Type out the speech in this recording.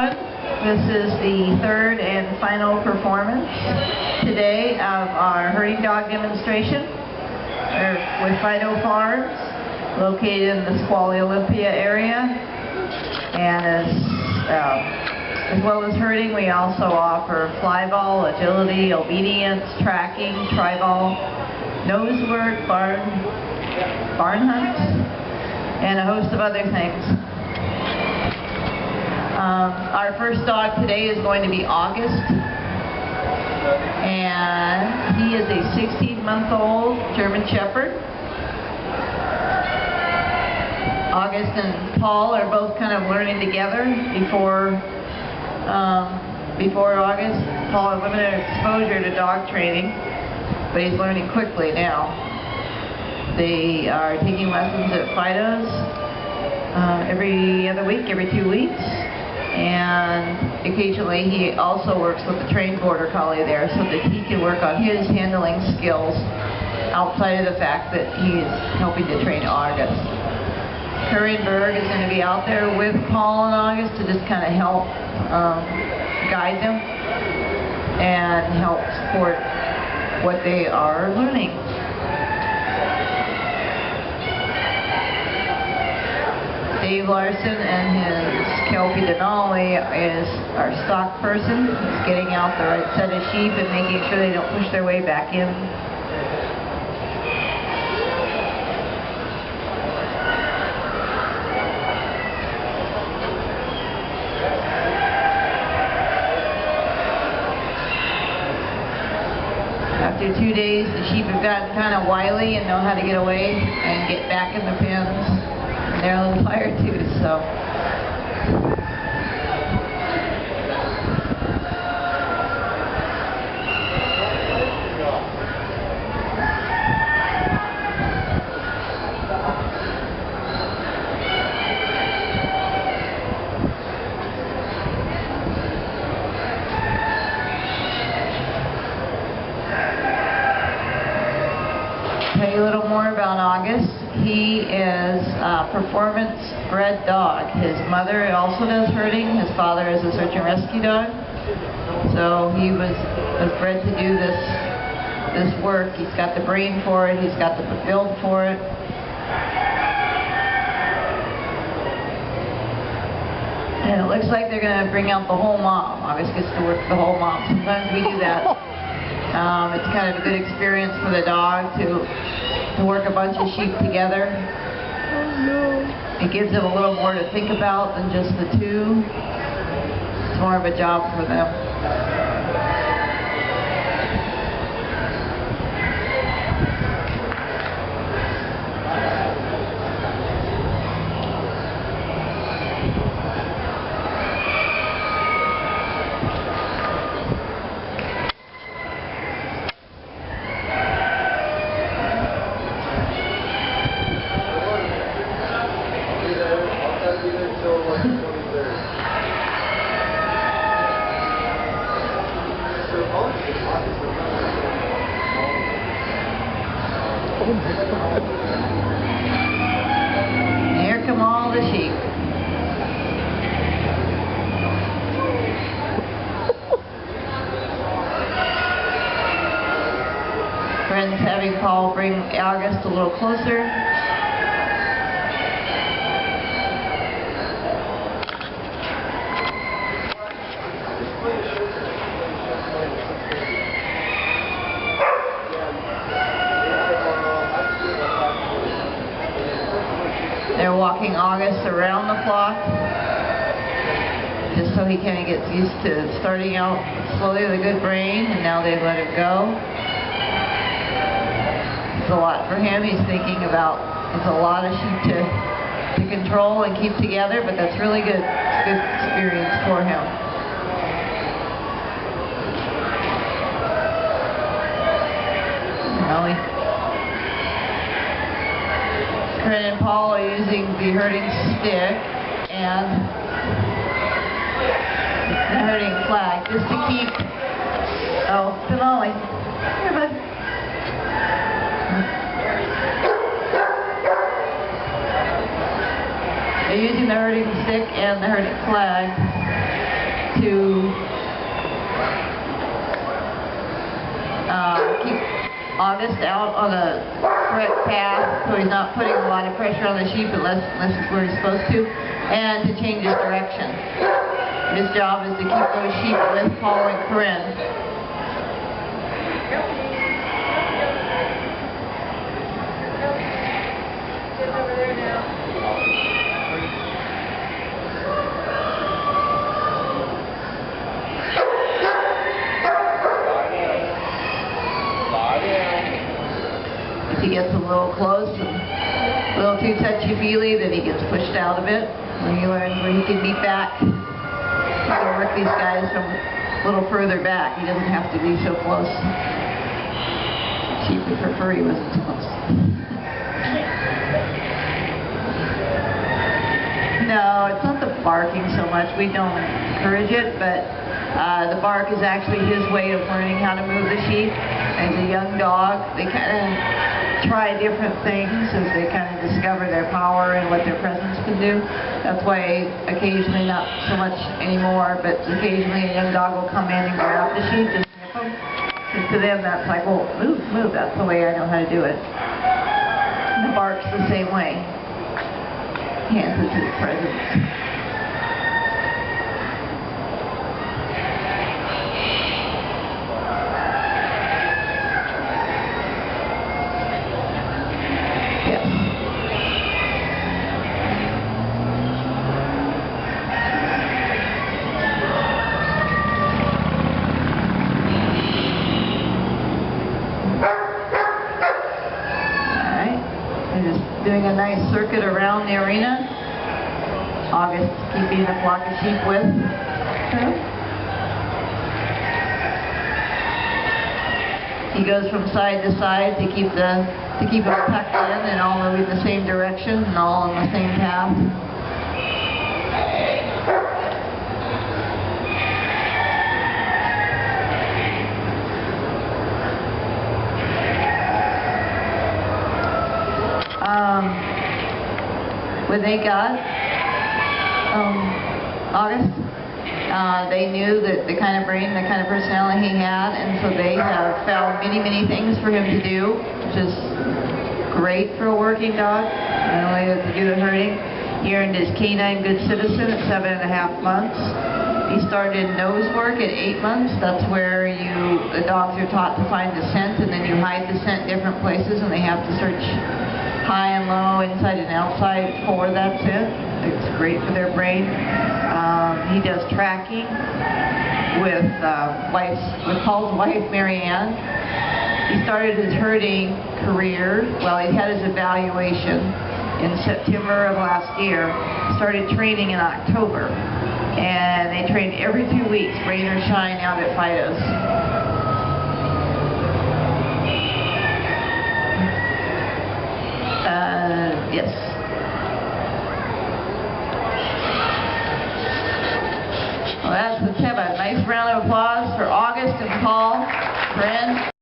This is the third and final performance today of our herding dog demonstration with Fido Farms, located in the Squally Olympia area. And as well as herding, we also offer fly ball, agility, obedience, tracking, tri-ball, nose work, barn hunts, and a host of other things. Our first dog today is going to be August, and he is a 16-month-old German Shepherd. August and Paul are both kind of learning together. Before August, Paul had limited exposure to dog training, but he's learning quickly now. They are taking lessons at Fido's every other week, every 2 weeks. And occasionally he also works with the trained border collie there so that he can work on his handling skills outside of the fact that he's helping to train August. Corinne Berg is going to be out there with Paul and August to just kind of help guide them and help support what they are learning. Dave Larson and his Kelpie Denali is our stock person. He's getting out the right set of sheep and making sure they don't push their way back in. After 2 days, the sheep have gotten kind of wily and know how to get away and get back in the pens. They're a little tired too, so. Tell you a little more about August. He is a performance-bred dog. His mother also does herding. His father is a search and rescue dog. So he was bred to do this work. He's got the brain for it. He's got the build for it. And it looks like they're going to bring out the whole mom. August gets to work the whole mom. Sometimes we do that. It's kind of a good experience for the dog to work a bunch of sheep together. Oh no. It gives them a little more to think about than just the two. It's more of a job for them. Here come all the sheep. Friends having Paul bring August a little closer. They're walking August around the flock just so he kind of gets used to starting out slowly with a good brain, and now they've let him go. It's a lot for him. He's thinking about, it's a lot of sheep to control and keep together, but that's really good. It's a good experience for him. Corinne and Paul are using the herding stick and the herding flag just to keep. Oh, Denali. Here, bud. They're using the herding stick and the herding flag to keep August out on a correct path, so he's not putting a lot of pressure on the sheep unless it's where he's supposed to, and to change his direction. His job is to keep those sheep with Paul and Corinne. If he gets a little close, a little too touchy-feely, then he gets pushed out a bit. When he learns where he can meet back, he can work these guys from a little further back. He doesn't have to be so close. Sheep would prefer he wasn't too close. No, it's not the barking so much. We don't encourage it, but the bark is actually his way of learning how to move the sheep. As a young dog, they kind of try different things as they kind of discover their power and what their presence can do. That's why occasionally, not so much anymore, but occasionally a young dog will come in and grab the sheep and sniff them. And to them that's like, well, move, move, that's the way I know how to do it. And the bark's the same way. Hands it to his presence. Doing a nice circuit around the arena. August keeping the flock of sheep with her. He goes from side to side to keep them tucked in and all moving the same direction and all on the same path. When they got August, they knew that the kind of brain, the kind of personality he had, and so they have found many, many things for him to do, which is great for a working dog. Not only does he do the herding, he earned his canine good citizen at 7.5 months. He started nose work at 8 months. That's where the dogs are taught to find the scent, and then you hide the scent different places, and they have to search high and low, inside and outside for that scent. It's great for their brain. He does tracking with Paul's wife, Mary Ann. He started his herding career, he had his evaluation in September of last year. Started training in October. And they trained every 2 weeks, rain or shine, out at Fido's. Yes. Well, let's have a nice round of applause for August and Paul, friends.